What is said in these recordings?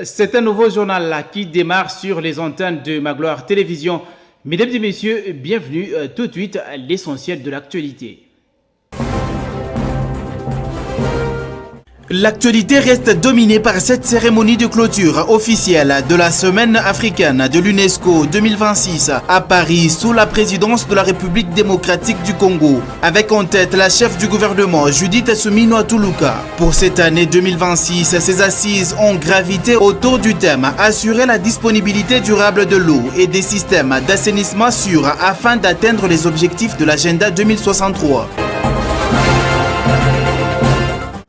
C'est un nouveau journal là qui démarre sur les antennes de Magloire Télévision. Mesdames et messieurs, bienvenue tout de suite à l'essentiel de l'actualité. L'actualité reste dominée par cette cérémonie de clôture officielle de la Semaine africaine de l'UNESCO 2026 à Paris sous la présidence de la République démocratique du Congo, avec en tête la chef du gouvernement Judith Suminwa Tuluka. Pour cette année 2026, ces assises ont gravité autour du thème « Assurer la disponibilité durable de l'eau et des systèmes d'assainissement sûrs afin d'atteindre les objectifs de l'agenda 2063 ».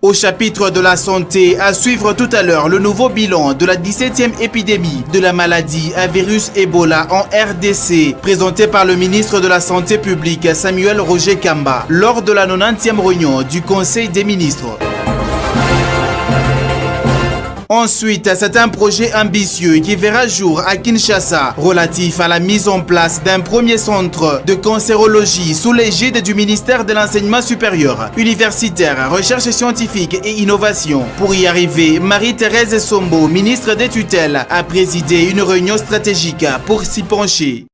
Au chapitre de la santé, à suivre tout à l'heure le nouveau bilan de la 17e épidémie de la maladie à virus Ebola en RDC, présenté par le ministre de la Santé publique Samuel Roger Kamba lors de la 90e réunion du Conseil des ministres. Ensuite, c'est un projet ambitieux qui verra jour à Kinshasa, relatif à la mise en place d'un premier centre de cancérologie sous l'égide du ministère de l'Enseignement supérieur, universitaire, recherche scientifique et innovation. Pour y arriver, Marie-Thérèse Sombo, ministre des tutelles, a présidé une réunion stratégique pour s'y pencher.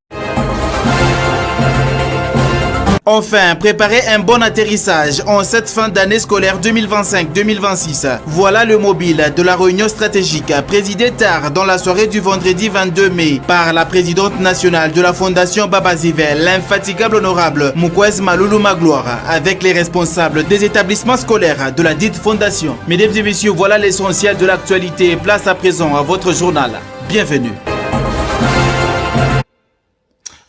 Enfin, préparer un bon atterrissage en cette fin d'année scolaire 2025-2026. Voilà le mobile de la réunion stratégique présidée tard dans la soirée du vendredi 22 mai par la présidente nationale de la Fondation Babazive, l'infatigable honorable Mukwege Maloulou Magloire, avec les responsables des établissements scolaires de la dite fondation. Mesdames et messieurs, voilà l'essentiel de l'actualité. Place à présent à votre journal. Bienvenue.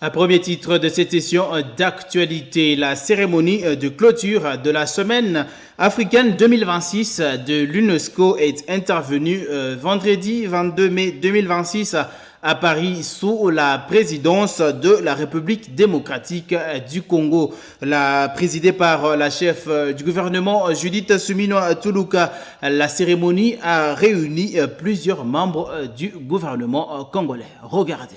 Un premier titre de cette session d'actualité, la cérémonie de clôture de la Semaine africaine 2026 de l'UNESCO est intervenue vendredi 22 mai 2026 à Paris sous la présidence de la République démocratique du Congo. Présidée par la chef du gouvernement Judith Suminwa Tuluka, la cérémonie a réuni plusieurs membres du gouvernement congolais. Regardez.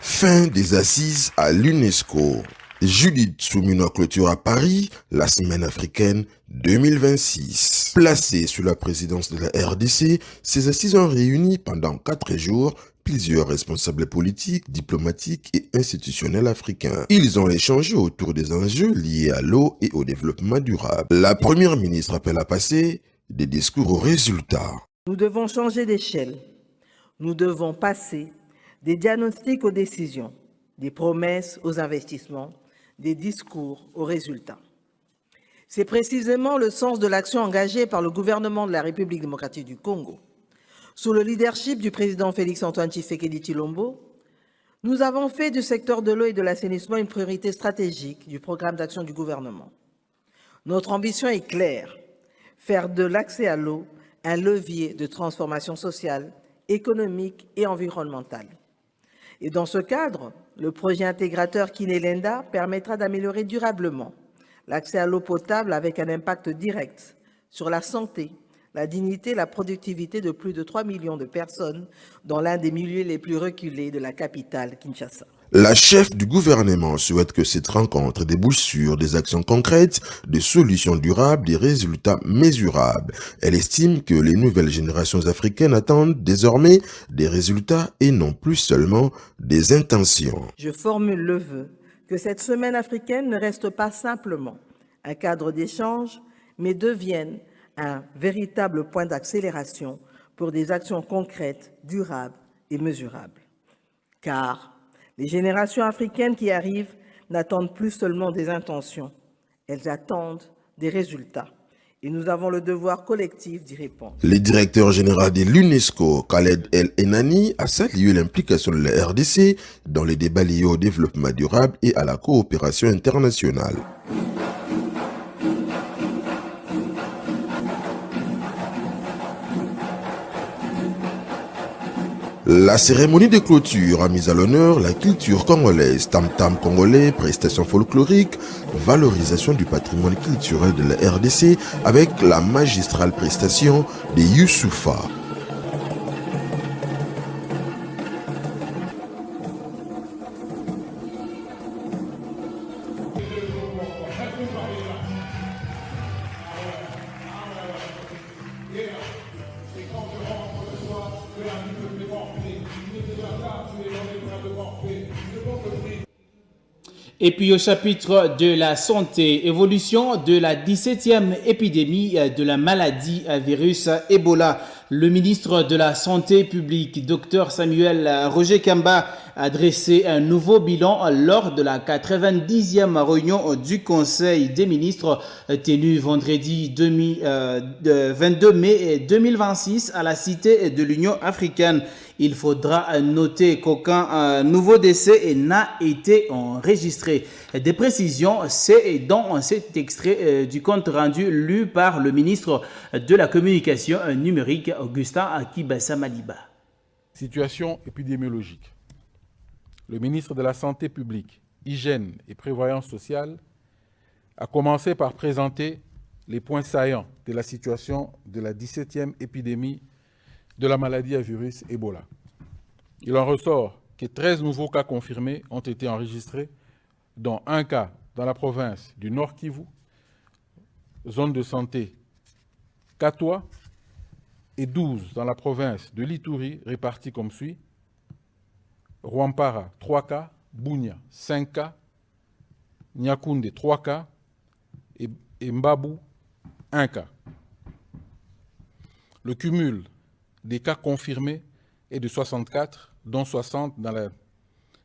Fin des assises à l'UNESCO. Judith Suminwa clôture à Paris la Semaine africaine 2026. Placée sous la présidence de la RDC, ces assises ont réuni pendant 4 jours plusieurs responsables politiques, diplomatiques et institutionnels africains. Ils ont échangé autour des enjeux liés à l'eau et au développement durable. La première ministre appelle à passer des discours aux résultats. Nous devons changer d'échelle. Nous devons passer des diagnostics aux décisions, des promesses aux investissements, des discours aux résultats. C'est précisément le sens de l'action engagée par le gouvernement de la République démocratique du Congo. Sous le leadership du président Félix-Antoine Tshisekedi Tshilombo, nous avons fait du secteur de l'eau et de l'assainissement une priorité stratégique du programme d'action du gouvernement. Notre ambition est claire, faire de l'accès à l'eau un levier de transformation sociale, économique et environnementale. Et dans ce cadre, le projet intégrateur Kinelenda permettra d'améliorer durablement l'accès à l'eau potable avec un impact direct sur la santé, la dignité et la productivité de plus de 3 millions de personnes dans l'un des milieux les plus reculés de la capitale, Kinshasa. La chef du gouvernement souhaite que cette rencontre débouche sur des actions concrètes, des solutions durables, des résultats mesurables. Elle estime que les nouvelles générations africaines attendent désormais des résultats et non plus seulement des intentions. Je formule le vœu que cette semaine africaine ne reste pas simplement un cadre d'échange, mais devienne un véritable point d'accélération pour des actions concrètes, durables et mesurables. Car les générations africaines qui arrivent n'attendent plus seulement des intentions, elles attendent des résultats. Et nous avons le devoir collectif d'y répondre. Le directeur général de l'UNESCO, Khaled El Enani, a salué l'implication de la RDC dans les débats liés au développement durable et à la coopération internationale. La cérémonie de clôture a mis à l'honneur la culture congolaise, tam-tam congolais, prestations folkloriques, valorisation du patrimoine culturel de la RDC avec la magistrale prestation de Youssoufa. Et puis au chapitre de la santé, évolution de la 17e épidémie de la maladie à virus Ebola. Le ministre de la Santé publique, Dr Samuel Roger Kamba, a dressé un nouveau bilan lors de la 90e réunion du Conseil des ministres tenue vendredi 22 mai 2026 à la Cité de l'Union africaine. Il faudra noter qu'aucun nouveau décès n'a été enregistré. Des précisions, c'est dans cet extrait du compte rendu lu par le ministre de la Communication numérique, Augustin Akibassa Maliba. Situation épidémiologique. Le ministre de la Santé publique, Hygiène et Prévoyance sociale a commencé par présenter les points saillants de la situation de la 17e épidémie de la maladie à virus Ebola. Il en ressort que 13 nouveaux cas confirmés ont été enregistrés, dont un cas dans la province du Nord Kivu, zone de santé Katwa, et 12 dans la province de l'Ituri, répartis comme suit: Rwampara, 3 cas, Bunia, 5 cas, Nyakunde, 3 cas, et Mbabu, 1 cas. Le cumul des cas confirmés est de 64, dont 60 dans la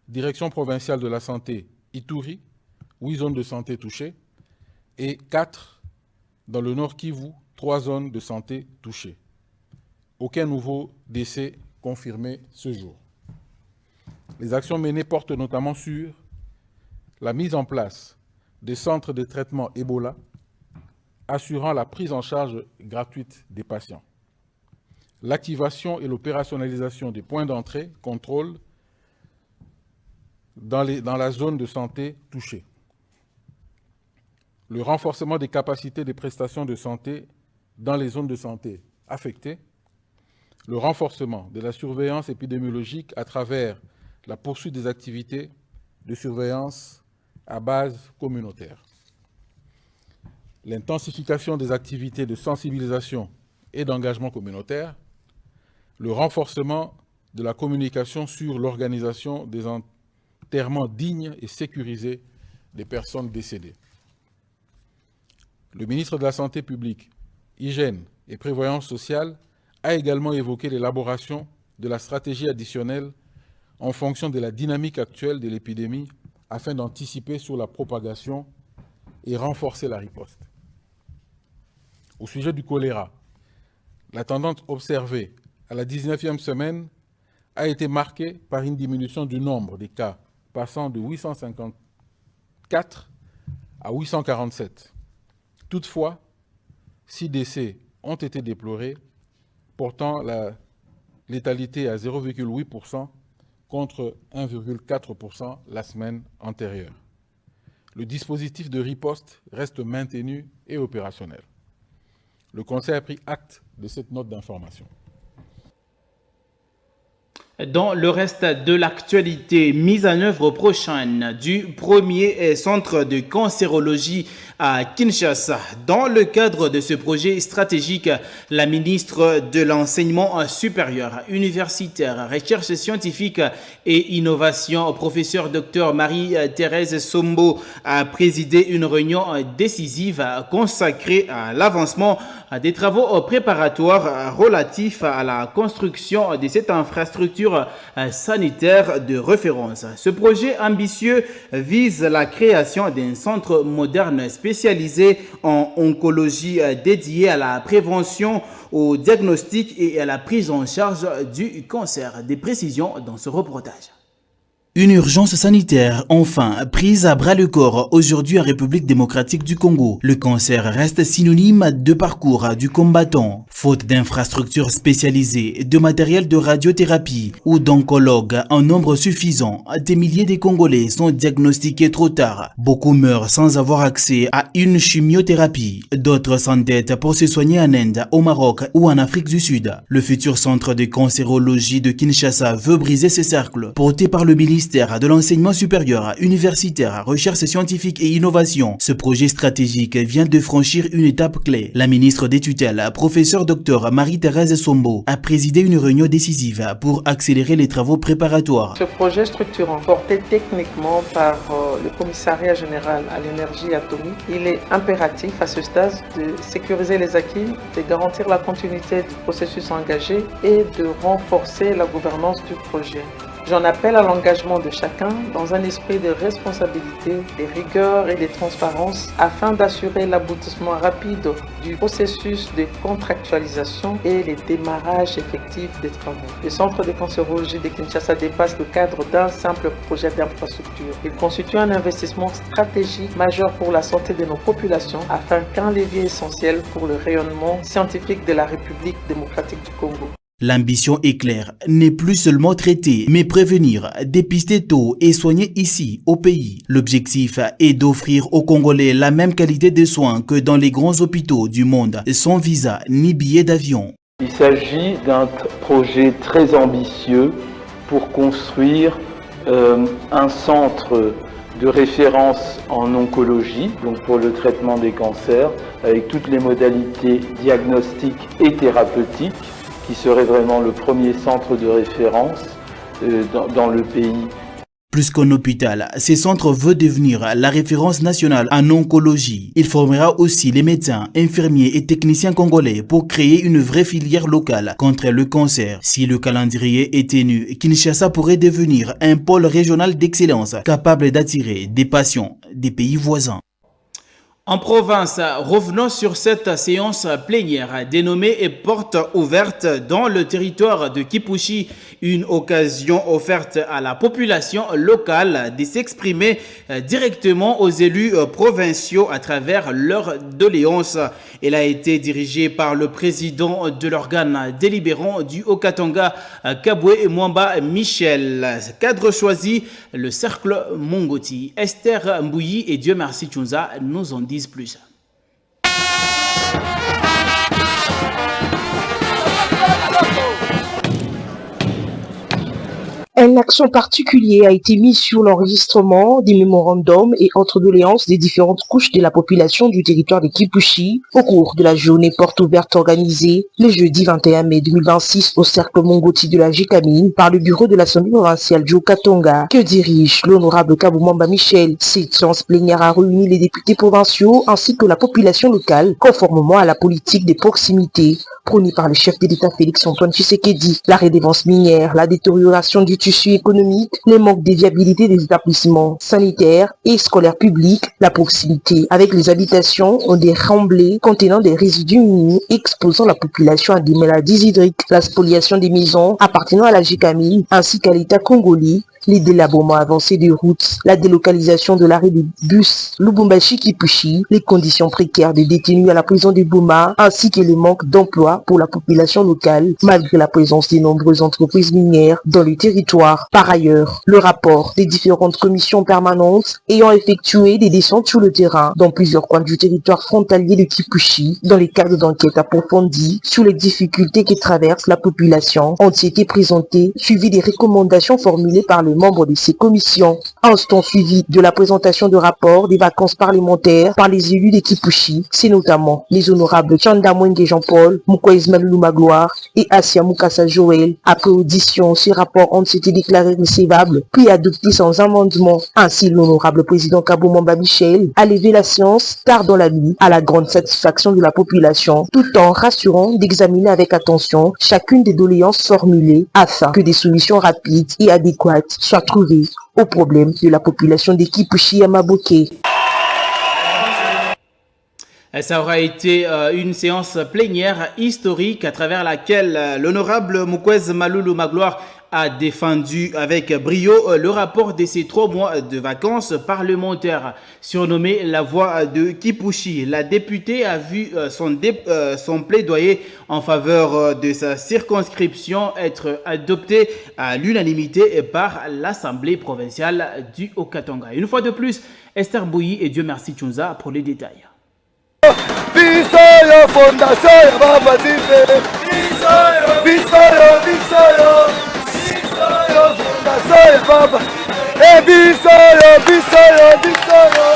direction provinciale de la santé Ituri, 8 zones de santé touchées, et 4 dans le Nord Kivu, 3 zones de santé touchées. Aucun nouveau décès confirmé ce jour. Les actions menées portent notamment sur la mise en place des centres de traitement Ebola, assurant la prise en charge gratuite des patients. L'activation et l'opérationnalisation des points d'entrée, contrôle dans la zone de santé touchée. Le renforcement des capacités des prestations de santé dans les zones de santé affectées. Le renforcement de la surveillance épidémiologique à travers la poursuite des activités de surveillance à base communautaire. L'intensification des activités de sensibilisation et d'engagement communautaire. Le renforcement de la communication sur l'organisation des enterrements dignes et sécurisés des personnes décédées. Le ministre de la Santé publique, Hygiène et Prévoyance sociale a également évoqué l'élaboration de la stratégie additionnelle en fonction de la dynamique actuelle de l'épidémie afin d'anticiper sur la propagation et renforcer la riposte. Au sujet du choléra, la tendance observée à la 19e semaine a été marquée par une diminution du nombre des cas, passant de 854 à 847. Toutefois, 6 décès ont été déplorés, portant la létalité à 0,8% contre 1,4% la semaine antérieure. Le dispositif de riposte reste maintenu et opérationnel. Le Conseil a pris acte de cette note d'information. Dans le reste de l'actualité, mise en œuvre prochaine du premier centre de cancérologie à Kinshasa. Dans le cadre de ce projet stratégique, la ministre de l'Enseignement supérieur, universitaire, recherche scientifique et innovation, professeur Dr Marie-Thérèse Sombo, a présidé une réunion décisive consacrée à l'avancement des travaux préparatoires relatifs à la construction de cette infrastructure sanitaire de référence. Ce projet ambitieux vise la création d'un centre moderne spécialisé en oncologie dédié à la prévention, au diagnostic et à la prise en charge du cancer. Des précisions dans ce reportage. Une urgence sanitaire, enfin, prise à bras-le-corps aujourd'hui en République démocratique du Congo. Le cancer reste synonyme de parcours du combattant. Faute d'infrastructures spécialisées, de matériel de radiothérapie ou d'oncologues en nombre suffisant, des milliers de Congolais sont diagnostiqués trop tard. Beaucoup meurent sans avoir accès à une chimiothérapie. D'autres s'endettent pour se soigner en Inde, au Maroc ou en Afrique du Sud. Le futur centre de cancérologie de Kinshasa veut briser ce cercle, porté par le ministre ministère de l'Enseignement supérieur, universitaire, recherche scientifique et innovation. Ce projet stratégique vient de franchir une étape clé. La ministre des tutelles, professeure Dr Marie-Thérèse Sombo, a présidé une réunion décisive pour accélérer les travaux préparatoires. Ce projet structurant, porté techniquement par le Commissariat général à l'énergie atomique, il est impératif à ce stade de sécuriser les acquis, de garantir la continuité du processus engagé et de renforcer la gouvernance du projet. J'en appelle à l'engagement de chacun dans un esprit de responsabilité, de rigueur et de transparence afin d'assurer l'aboutissement rapide du processus de contractualisation et le démarrage effectif des travaux. Le centre de cancérologie de Kinshasa dépasse le cadre d'un simple projet d'infrastructure. Il constitue un investissement stratégique majeur pour la santé de nos populations afin qu'un levier essentiel pour le rayonnement scientifique de la République démocratique du Congo. L'ambition est claire, n'est plus seulement traiter, mais prévenir, dépister tôt et soigner ici, au pays. L'objectif est d'offrir aux Congolais la même qualité de soins que dans les grands hôpitaux du monde, sans visa ni billet d'avion. Il s'agit d'un projet très ambitieux pour construire un centre de référence en oncologie, donc pour le traitement des cancers, avec toutes les modalités diagnostiques et thérapeutiques, qui serait vraiment le premier centre de référence dans le pays. Plus qu'un hôpital, ce centre veut devenir la référence nationale en oncologie. Il formera aussi les médecins, infirmiers et techniciens congolais pour créer une vraie filière locale contre le cancer. Si le calendrier est tenu, Kinshasa pourrait devenir un pôle régional d'excellence capable d'attirer des patients des pays voisins. En province, revenons sur cette séance plénière dénommée Porte ouverte dans le territoire de Kipushi, une occasion offerte à la population locale de s'exprimer directement aux élus provinciaux à travers leurs doléances. Elle a été dirigée par le président de l'organe délibérant du Haut-Katanga, Kabwe Mwamba Michel. Cadre choisi, le cercle Mongoti. Esther Mbouyi et Dieu merci Tchunza nous en disent plus. Un accent particulier a été mis sur l'enregistrement des mémorandums et autres doléances des différentes couches de la population du territoire de Kipushi au cours de la journée porte ouverte organisée le jeudi 21 mai 2026 au cercle Mongoti de la Gécamine par le bureau de l'Assemblée provinciale du Haut-Katanga que dirige l'honorable Kabwe Mwamba Michel. Cette séance plénière a réuni les députés provinciaux ainsi que la population locale conformément à la politique de proximité prônée par le chef de l'État Félix-Antoine Tshisekedi. La redevance minière, la détérioration du tissu économique, les manques de viabilité des établissements sanitaires et scolaires publics, la proximité avec les habitations ont des remblais contenant des résidus miniers exposant la population à des maladies hydriques, la spoliation des maisons appartenant à la Gécamine ainsi qu'à l'État congolais, les délabrements avancés des routes, la délocalisation de l'arrêt des bus Lubumbashi-Kipushi, les conditions précaires des détenus à la prison de Boma, ainsi que le manque d'emploi pour la population locale, malgré la présence de nombreuses entreprises minières dans le territoire. Par ailleurs, le rapport des différentes commissions permanentes ayant effectué des descentes sur le terrain dans plusieurs coins du territoire frontalier de Kipushi, dans les cadres d'enquêtes approfondies sur les difficultés que traverse la population, ont été présentés, suivis des recommandations formulées par les membres de ces commissions. Instant suivi de la présentation de rapports des vacances parlementaires par les élus de Kipushi, c'est notamment les honorables Tchanda Mwenge Jean-Paul, Mukwezi Malulu Magloire et Asia Mukasa Joël. Après audition, ces rapports ont été déclarés recevables puis adoptés sans amendement. Ainsi, l'honorable président Kabwe Mwamba Michel a levé la séance tard dans la nuit à la grande satisfaction de la population, tout en rassurant d'examiner avec attention chacune des doléances formulées afin que des solutions rapides et adéquates soient trouvées aux problèmes de la population de Kipushi à Maboké. Ça aura été une séance plénière historique à travers laquelle l'honorable Mukwezi Malulu Magloire a défendu avec brio le rapport de ces 3 mois de vacances parlementaires, surnommé la voix de Kipushi. La députée a vu son plaidoyer en faveur de sa circonscription être adopté à l'unanimité par l'Assemblée provinciale du Haut-Katanga. Une fois de plus, Esther Mbouyi et Dieu merci Tchunza pour les détails. Bisoyo fondation ya baba zipe bisoyo fondation ya baba Bisoyo, bisoyo, bisoyo,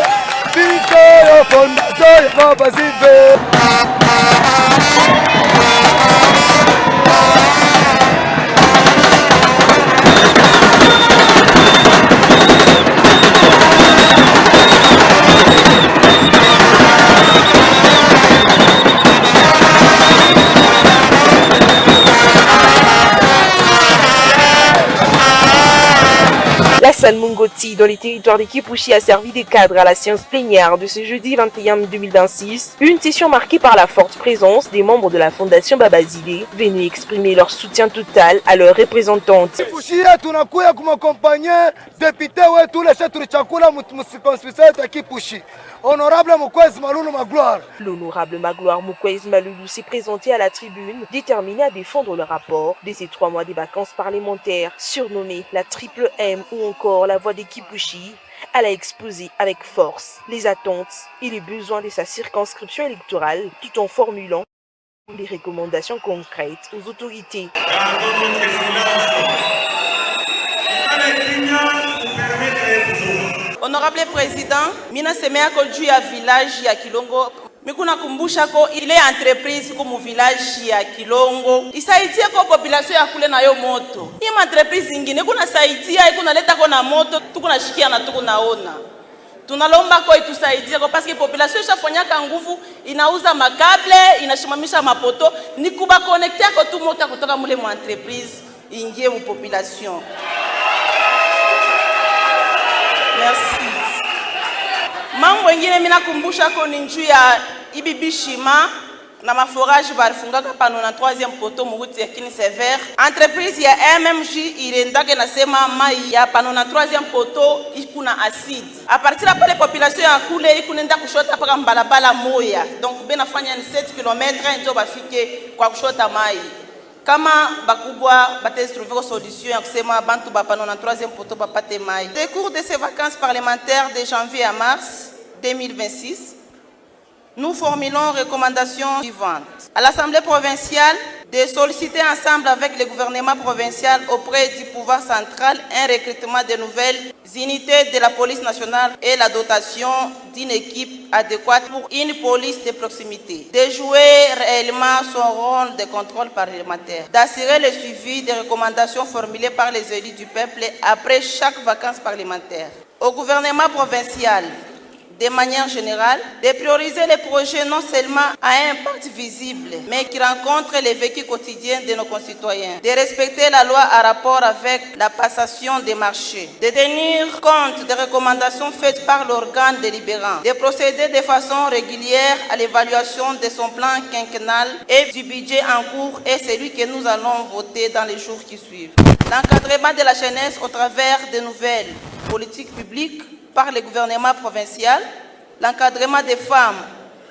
bisoyo, fondation ya Papa Sylvain. La salle Mungoti dans les territoires de Kipushi a servi de cadre à la séance plénière de ce jeudi 21 mai 2026. Une session marquée par la forte présence des membres de la Fondation Babazile venus exprimer leur soutien total à leurs représentantes. Kipushi tunakuya kumakompanye député wetu ule chetu chakula msiconscription ya Kipushi. Honorable Mukwezi Malulu Magloire. L'honorable Magloire Mukwezi Malulu s'est présenté à la tribune, déterminé à défendre le rapport de ces 3 mois de vacances parlementaires, surnommée la Triple M ou encore la voix des Kipushi. Elle a exposé avec force les attentes et les besoins de sa circonscription électorale, tout en formulant des recommandations concrètes aux autorités. Honorable Président, mina semea ko juu ya village ya Kilongo. Mikuna kumbusha ko ile entreprise ko mu village ya Kilongo. Isaidie ko population ya kule na yo moto. Hii entreprise ingine kuna saidia kuna leta ko na moto tukuna shikia na tukunaona. Tunalomba ko itusaidie ko parce que population ishafanyaka nguvu inauza makable, inashimamisha mapoto, ni kuba connecter ko tu moto kutoka mule mu entreprise ingie mu population. Merci. Mambo ingine mina kumbusha ko ni njuu ya ibibishima na maforage balifungaka pano na 3e poto muruti ya Kini Sever. Entreprise ya MMJ irendake nasema mai ya pano na 3e poto ikuna acide. A partir pale population ya kule ikunenda kushota paka mbalabala moya. Donc benafanya ni 7 km ndio bafike kwa kushota mai. Kama bakubwa bate trouver solution ya kusema bantu bapano na 3e poto bapate mai. Au cours de ces vacances parlementaires de janvier à mars 2026, nous formulons recommandations suivantes. À l'Assemblée provinciale, de solliciter ensemble avec le gouvernement provincial auprès du pouvoir central un recrutement de nouvelles unités de la police nationale et la dotation d'une équipe adéquate pour une police de proximité. De jouer réellement son rôle de contrôle parlementaire. D'assurer le suivi des recommandations formulées par les élus du peuple après chaque vacances parlementaire. Au gouvernement provincial, de manière générale, de prioriser les projets non seulement à un impact visible, mais qui rencontrent les vécus quotidiens de nos concitoyens, de respecter la loi en rapport avec la passation des marchés, de tenir compte des recommandations faites par l'organe délibérant, de procéder de façon régulière à l'évaluation de son plan quinquennal et du budget en cours et celui que nous allons voter dans les jours qui suivent. L'encadrement de la jeunesse au travers de nouvelles politiques publiques par le gouvernement provincial, l'encadrement des femmes,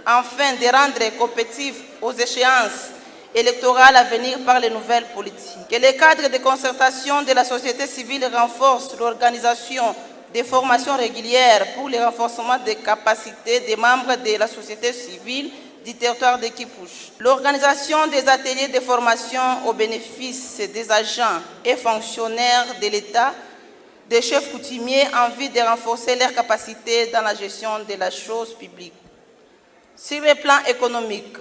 afin de rendre compétitifs aux échéances électorales à venir par les nouvelles politiques. Que les cadres de concertation de la société civile renforcent l'organisation des formations régulières pour le renforcement des capacités des membres de la société civile du territoire de Kipushi. L'organisation des ateliers de formation au bénéfice des agents et fonctionnaires de l'État, des chefs coutumiers en vue de renforcer leurs capacités dans la gestion de la chose publique. Sur le plan économique,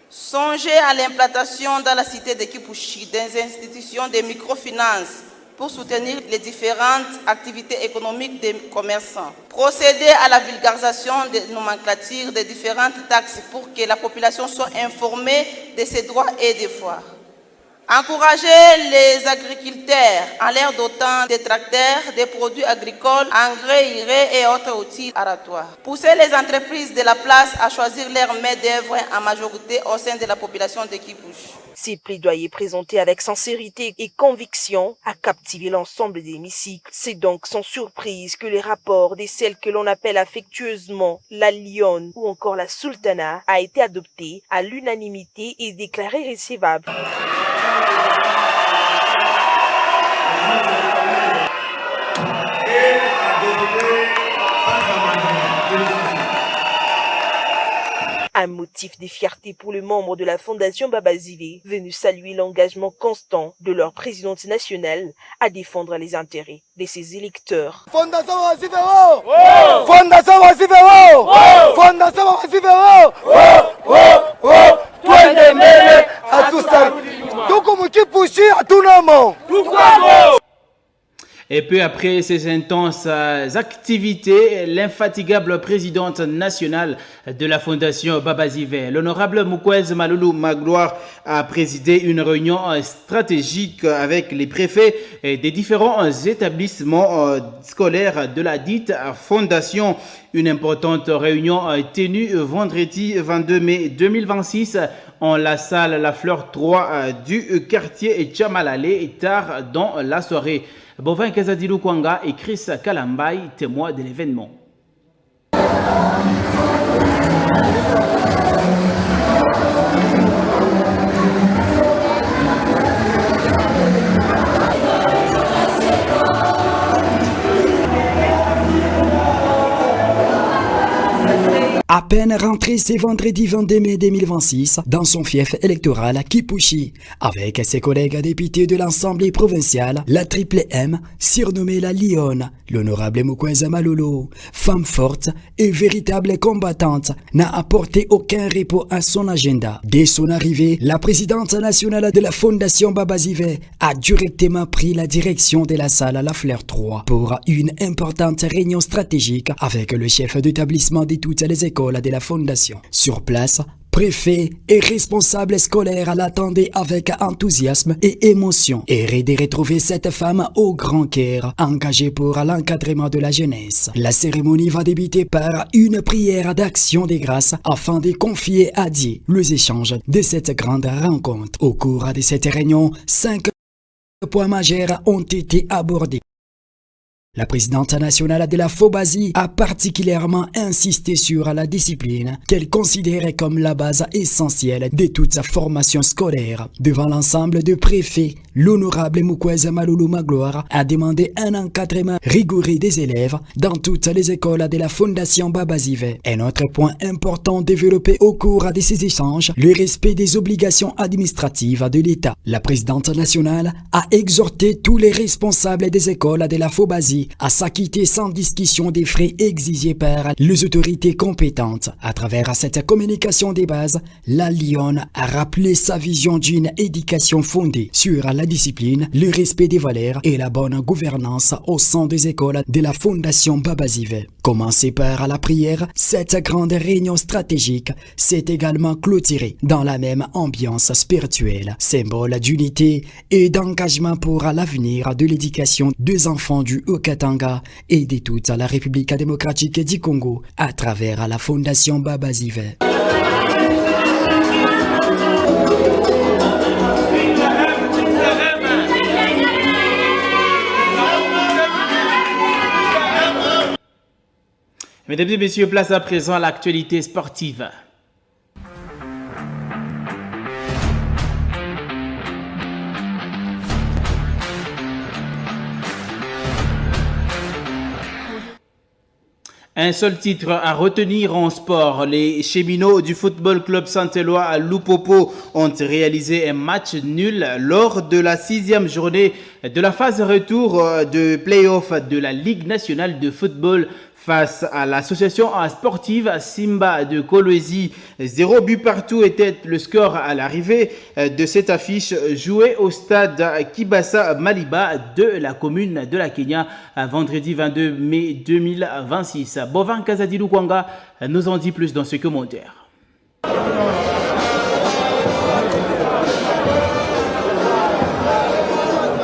songez à l'implantation dans la cité de Kipushi des institutions de microfinance pour soutenir les différentes activités économiques des commerçants. Procéder à la vulgarisation des nomenclatures des différentes taxes pour que la population soit informée de ses droits et devoirs. Encourager les agriculteurs en leur dotant des tracteurs, des produits agricoles, engrais, irrés et autres outils aratoires. Pousser les entreprises de la place à choisir leur main-d'œuvre en majorité au sein de la population de Kipushi. Ces plaidoyers présentés avec sincérité et conviction a captivé l'ensemble des hémicycles. C'est donc sans surprise que les rapports de celles que l'on appelle affectueusement la Lionne ou encore la Sultana a été adopté à l'unanimité et déclaré recevable. Un motif de fierté pour les membres de la Fondation Babazive, venus saluer l'engagement constant de leur présidente nationale à défendre les intérêts de ses électeurs. Fondation Babazive, oh! Fondation Babazive, oh! Fondation Babazive, oh! Twende mbele hatusarudi nyuma. Tuko mkipushi hatuna mo. Et peu après ces intenses activités, l'infatigable présidente nationale de la Fondation Babazive, l'honorable Mukwege Malulu Magloire, a présidé une réunion stratégique avec les préfets des différents établissements scolaires de la dite fondation. Une importante réunion tenue vendredi 22 mai 2026 en la salle La Fleur 3 du quartier Tchamalale, tard dans la soirée. Bovin Kazadilou Kwanga et Chris Kalambay, témoins de l'événement. À peine rentré ce vendredi 22 mai 2026 dans son fief électoral à Kipushi, avec ses collègues députés de l'Assemblée provinciale, la Triple M, surnommée la Lionne, l'honorable Mukwege Malulu, femme forte et véritable combattante, n'a apporté aucun repos à son agenda. Dès son arrivée, la présidente nationale de la Fondation Babazive a directement pris la direction de la salle La Fleur 3 pour une importante réunion stratégique avec le chef d'établissement de toutes les écoles de la Fondation. Sur place, préfet et responsables scolaires l'attendaient avec enthousiasme et émotion. Et de retrouver cette femme au grand cœur, engagée pour l'encadrement de la jeunesse. La cérémonie va débuter par une prière d'action de grâce afin de confier à Dieu les échanges de cette grande rencontre. Au cours de cette réunion, 5 points majeurs ont été abordés. La présidente nationale de la FOBAZI a particulièrement insisté sur la discipline qu'elle considérait comme la base essentielle de toute sa formation scolaire. Devant l'ensemble de préfets, l'honorable Mukwege Malulu Magloire a demandé un encadrement rigoureux des élèves dans toutes les écoles de la Fondation Babazive. Un autre point important développé au cours de ces échanges, le respect des obligations administratives de l'État. La présidente nationale a exhorté tous les responsables des écoles de la FOBAZI à s'acquitter sans discussion des frais exigés par les autorités compétentes. À travers cette communication des bases, la Lionne a rappelé sa vision d'une éducation fondée sur la discipline, le respect des valeurs et la bonne gouvernance au sein des écoles de la Fondation Babazive. Commencée par la prière, cette grande réunion stratégique s'est également clôturée dans la même ambiance spirituelle, symbole d'unité et d'engagement pour l'avenir de l'éducation des enfants du Haut-Katanga et de toute la République démocratique du Congo à travers la Fondation Babazive. Mesdames et messieurs, place à présent à l'actualité sportive. Un seul titre à retenir en sport. Les cheminots du Football Club Saint-Éloi à Lupopo ont réalisé un match nul lors de la 6e journée de la phase retour de play-off de la Ligue nationale de football face à l'association sportive Simba de Kolwezi. 0 but partout était le score à l'arrivée de cette affiche jouée au stade Kibasa Maliba de la commune de la Kenya vendredi 22 mai 2026. Bovin Kazadilou Kwanga nous en dit plus dans ce commentaire.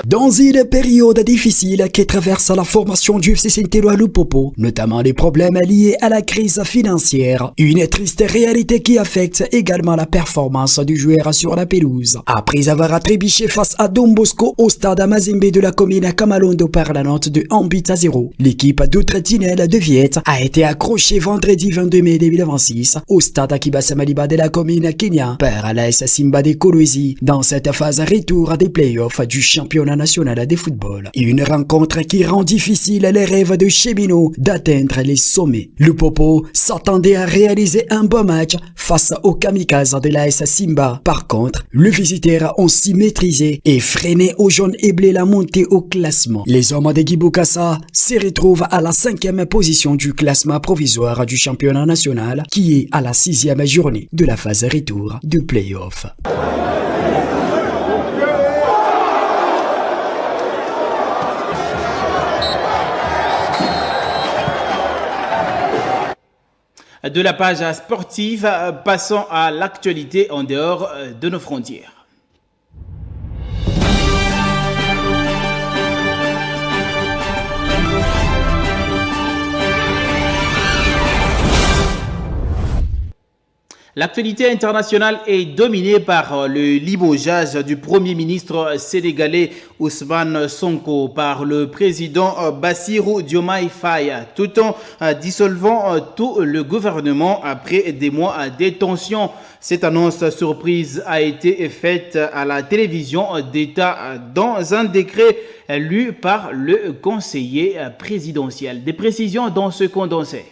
Dans une période difficile qui traverse la formation du FC Saint-Éloi Lupopo, notamment les problèmes liés à la crise financière, une triste réalité qui affecte également la performance du joueur sur la pelouse. Après avoir trébuché face à Don Bosco au stade Mazembe de la commune Kamalondo par la note de 1-0, l'équipe d'Outre-Tinel de Viette a été accrochée vendredi 22 mai 2026 au stade Kibasa Maliba de la commune Kenya par l'AS Simba de Kolwezi dans cette phase retour des playoffs du championnat national de football. Une rencontre qui rend difficile les rêves de Chemino d'atteindre les sommets. Le Popo s'attendait à réaliser un bon match face aux kamikazes de l'AS Simba. Par contre, le visiteur ont si maîtrisé et freiné aux jaunes et bleus la montée au classement. Les hommes de Guy Bokassa se retrouvent à la 5e position du classement provisoire du championnat national qui est à la 6e journée de la phase retour du play-off. De la page sportive, passons à l'actualité en dehors de nos frontières. L'actualité internationale est dominée par le limogeage du Premier ministre sénégalais Ousmane Sonko par le président Bassirou Diomaye Faye, tout en dissolvant tout le gouvernement après des mois de tension. Cette annonce surprise a été faite à la télévision d'État dans un décret lu par le conseiller présidentiel. Des précisions dans ce condensé.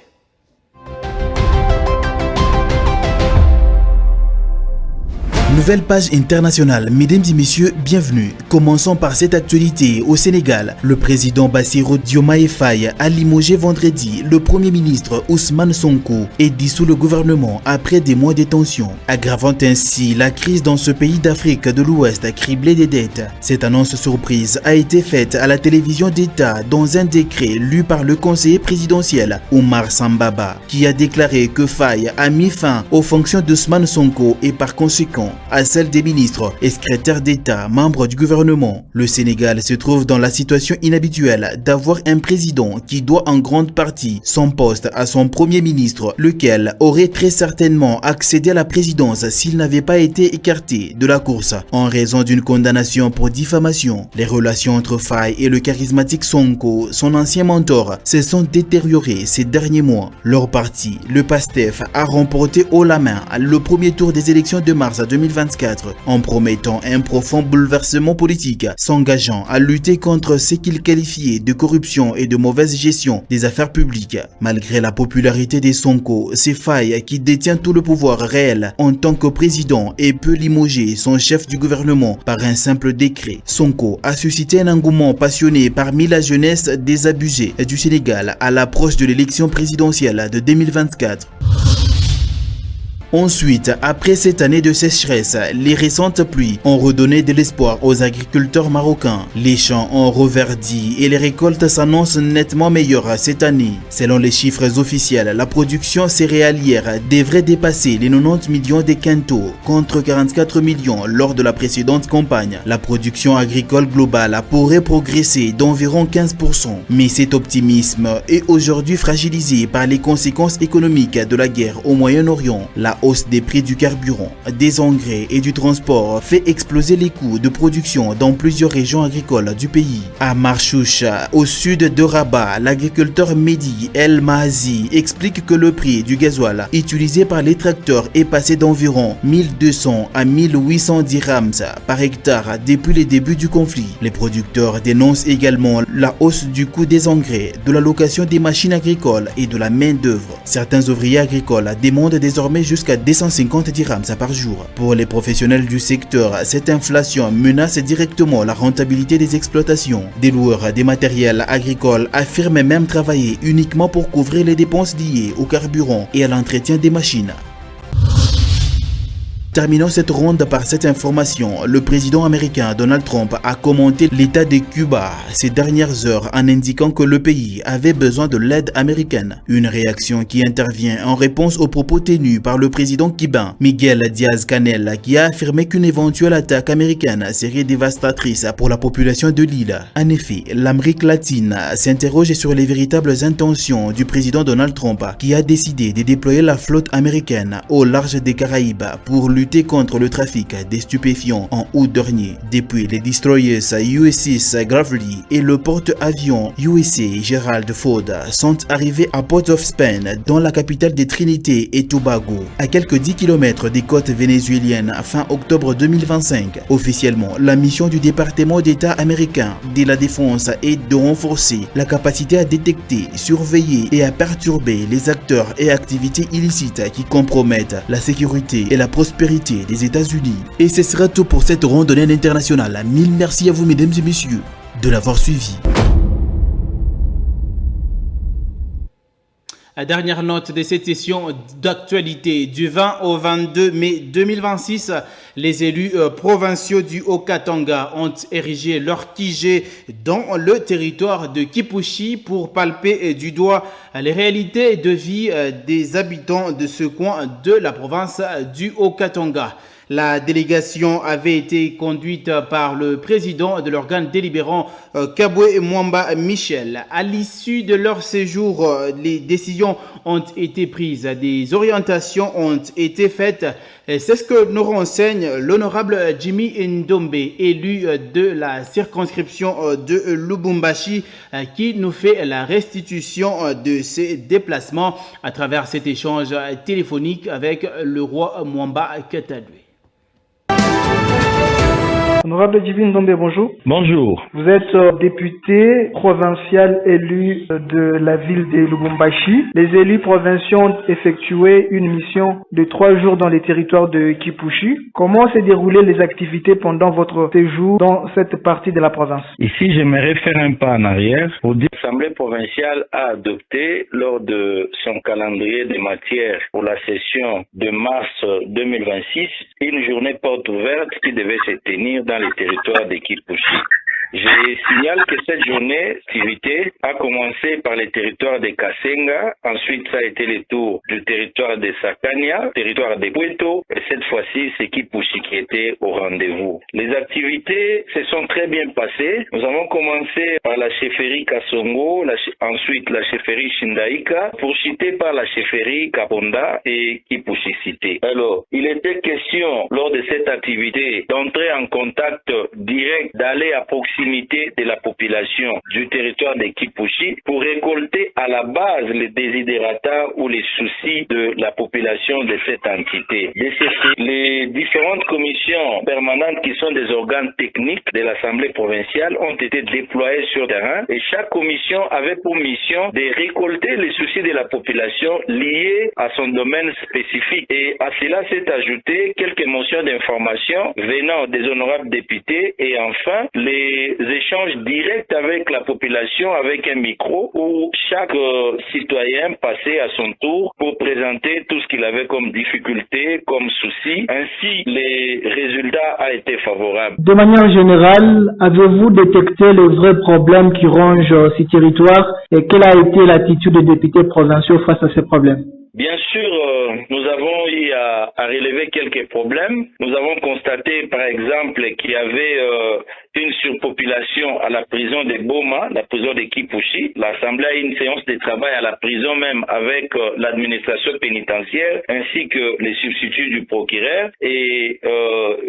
Nouvelle page internationale. Mesdames et messieurs, bienvenue. Commençons par cette actualité. Au Sénégal, le président Bassirou Diomaye Faye a limogé vendredi le premier ministre Ousmane Sonko et dissous le gouvernement après des mois de tension, aggravant ainsi la crise dans ce pays d'Afrique de l'Ouest criblé des dettes. Cette annonce surprise a été faite à la télévision d'État dans un décret lu par le conseiller présidentiel Oumar Sambaba, qui a déclaré que Faye a mis fin aux fonctions d'Ousmane Sonko et par conséquent à celle des ministres et secrétaires d'État membres du gouvernement. Le Sénégal se trouve dans la situation inhabituelle d'avoir un président qui doit en grande partie son poste à son premier ministre, lequel aurait très certainement accédé à la présidence s'il n'avait pas été écarté de la course en raison d'une condamnation pour diffamation. Les relations entre Faye et le charismatique Sonko, son ancien mentor, se sont détériorées ces derniers mois. Leur parti, le PASTEF, a remporté haut la main le premier tour des élections de mars 2024 en promettant un profond bouleversement politique, s'engageant à lutter contre ce qu'il qualifiait de corruption et de mauvaise gestion des affaires publiques. Malgré la popularité des Sonko, c'est Faye qui détient tout le pouvoir réel en tant que président et peut limoger son chef du gouvernement par un simple décret. Sonko a suscité un engouement passionné parmi la jeunesse désabusée du Sénégal à l'approche de l'élection présidentielle de 2024. Ensuite, après cette année de sécheresse, les récentes pluies ont redonné de l'espoir aux agriculteurs marocains. Les champs ont reverdi et les récoltes s'annoncent nettement meilleures cette année. Selon les chiffres officiels, la production céréalière devrait dépasser les 90 millions de quintaux contre 44 millions lors de la précédente campagne. La production agricole globale pourrait progresser d'environ 15%. Mais cet optimisme est aujourd'hui fragilisé par les conséquences économiques de la guerre au Moyen-Orient. La hausse des prix du carburant, des engrais et du transport fait exploser les coûts de production dans plusieurs régions agricoles du pays. À Marchouch, au sud de Rabat, l'agriculteur Mehdi El Mahazi explique que le prix du gasoil utilisé par les tracteurs est passé d'environ 1200 à 1800 dirhams par hectare depuis le début du conflit. Les producteurs dénoncent également la hausse du coût des engrais, de la location des machines agricoles et de la main-d'œuvre. Certains ouvriers agricoles demandent désormais jusqu'à 250 dirhams par jour. Pour les professionnels du secteur, cette inflation menace directement la rentabilité des exploitations. Des loueurs des matériels agricoles affirment même travailler uniquement pour couvrir les dépenses liées au carburant et à l'entretien des machines. Terminons cette ronde par cette information. Le président américain Donald Trump a commenté l'état de Cuba ces dernières heures en indiquant que le pays avait besoin de l'aide américaine. Une réaction qui intervient en réponse aux propos tenus par le président cubain Miguel Díaz-Canel, qui a affirmé qu'une éventuelle attaque américaine serait dévastatrice pour la population de l'île. En effet, l'Amérique latine s'interroge sur les véritables intentions du président Donald Trump, qui a décidé de déployer la flotte américaine au large des Caraïbes pour lutter lutter contre le trafic des stupéfiants en août dernier. Depuis les destroyers USS Gravely et le porte-avions USA Gerald Ford sont arrivés à Port of Spain, dans la capitale des Trinité et Tobago, à quelques 10 km des côtes vénézuéliennes fin octobre 2025. Officiellement, la mission du département d'État américain de la Défense est de renforcer la capacité à détecter, surveiller et à perturber les acteurs et activités illicites qui compromettent la sécurité et la prospérité des États-Unis. Et ce sera tout pour cette randonnée internationale. Mille merci à vous, mesdames et messieurs, de l'avoir suivi. La dernière note de cette session d'actualité du 20 au 22 mai 2026, les élus provinciaux du Haut-Katanga ont érigé leur QG dans le territoire de Kipushi pour palper du doigt les réalités de vie des habitants de ce coin de la province du Haut-Katanga. La délégation avait été conduite par le président de l'organe délibérant Kabwe Mwamba Michel. À l'issue de leur séjour, les décisions ont été prises, des orientations ont été faites. C'est ce que nous renseigne l'honorable Jimmy Ndombe, élu de la circonscription de Lubumbashi, qui nous fait la restitution de ses déplacements à travers cet échange téléphonique avec le roi Mwamba Katadwe. Honorable Divine Ndombe, bonjour. Bonjour. Vous êtes député provincial élu de la ville de Lubumbashi. Les élus provinciaux ont effectué une mission de 3 jours dans les territoires de Kipushi. Comment s'est déroulées les activités pendant votre séjour dans cette partie de la province? Ici, j'aimerais faire un pas en arrière pour dire que l'Assemblée provinciale a adopté lors de son calendrier des matières pour la session de mars 2026 une journée porte ouverte qui devait se tenir dans les territoires de Kipushi. Je signale que cette journée d'activité a commencé par les territoires de Kasenga, ensuite ça a été le tour du territoire de Sakania, territoire de Puerto, et cette fois-ci c'est Kipushi qui était au rendez-vous. Les activités se sont très bien passées. Nous avons commencé par la chefferie Kasongo, ensuite la chefferie Shindaika, poursuivie par la chefferie Kaponda et Kipushi Cité. Alors, il était question lors de cette activité d'entrer en contact direct, d'aller à proximité de la population du territoire de Kipushi pour récolter à la base les desiderata ou les soucis de la population de cette entité. Les différentes commissions permanentes qui sont des organes techniques de l'Assemblée provinciale ont été déployées sur le terrain et chaque commission avait pour mission de récolter les soucis de la population liés à son domaine spécifique. Et à cela s'est ajouté quelques motions d'information venant des honorables députés et enfin les échanges directs avec la population avec un micro où chaque citoyen passait à son tour pour présenter tout ce qu'il avait comme difficulté, comme souci. Ainsi, les résultats ont été favorables. De manière générale, avez-vous détecté les vrais problèmes qui rongent ces territoires et quelle a été l'attitude des députés provinciaux face à ces problèmes? Bien sûr, nous avons eu à relever quelques problèmes. Nous avons constaté, par exemple, qu'il y avait une surpopulation à la prison de Boma, la prison de Kipushi. L'Assemblée a eu une séance de travail à la prison même avec l'administration pénitentiaire ainsi que les substituts du procureur. Et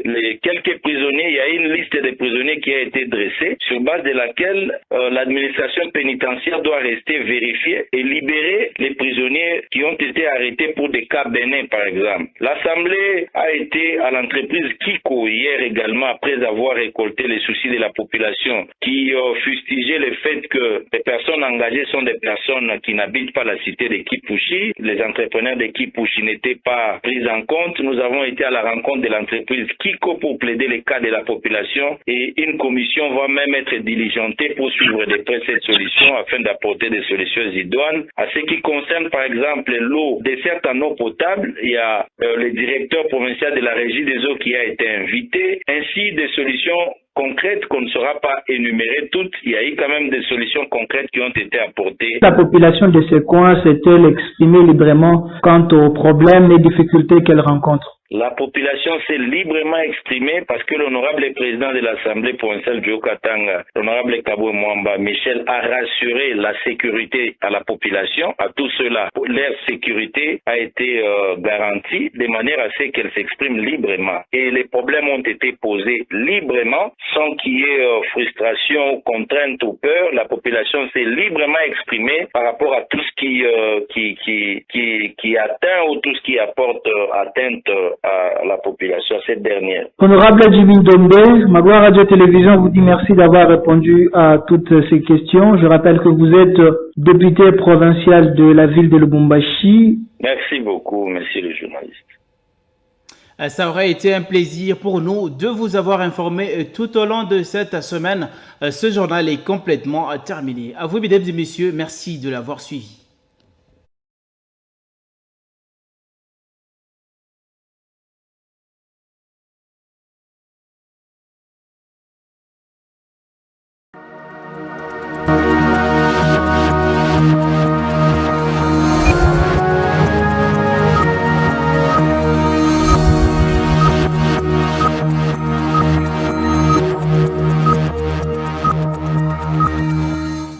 les quelques prisonniers, il y a une liste de prisonniers qui a été dressée sur base de laquelle l'administration pénitentiaire doit rester vérifiée et libérer les prisonniers qui ont été arrêtés pour des cas bénins, par exemple. L'Assemblée a été à l'entreprise Kiko hier également après avoir récolté les soucis de la population qui fustigeait le fait que les personnes engagées sont des personnes qui n'habitent pas la cité de Kipushi. Les entrepreneurs de Kipushi n'étaient pas pris en compte. Nous avons été à la rencontre de l'entreprise Kiko pour plaider les cas de la population et une commission va même être diligentée pour suivre de près cette solution afin d'apporter des solutions idoines. À ce qui concerne par exemple l'eau, desserte en eau potable, il y a le directeur provincial de la régie des eaux qui a été invité, ainsi des solutions concrètes qu'on ne saura pas énumérer toutes. Il y a eu quand même des solutions concrètes qui ont été apportées. La population de ce coin s'est-elle exprimée librement quant aux problèmes et difficultés qu'elle rencontre? La population s'est librement exprimée parce que l'honorable président de l'Assemblée provinciale Joe Katanga, l'honorable Kabwe Mwamba Michel, a rassuré la sécurité à la population, à tous ceux-là. Leur sécurité a été garantie de manière à ce qu'elle s'exprime librement. Et les problèmes ont été posés librement, sans qu'il y ait frustration, contrainte ou peur. La population s'est librement exprimée par rapport à tout ce qui atteint ou tout ce qui apporte atteinte à la population, à cette dernière. Honorable Jimmy Ndombe, Magloire Radio Télévision vous dit merci d'avoir répondu à toutes ces questions. Je rappelle que vous êtes député provincial de la ville de Lubumbashi. Merci beaucoup, monsieur le journaliste. Ça aurait été un plaisir pour nous de vous avoir informé tout au long de cette semaine. Ce journal est complètement terminé. À vous, mesdames et messieurs, merci de l'avoir suivi.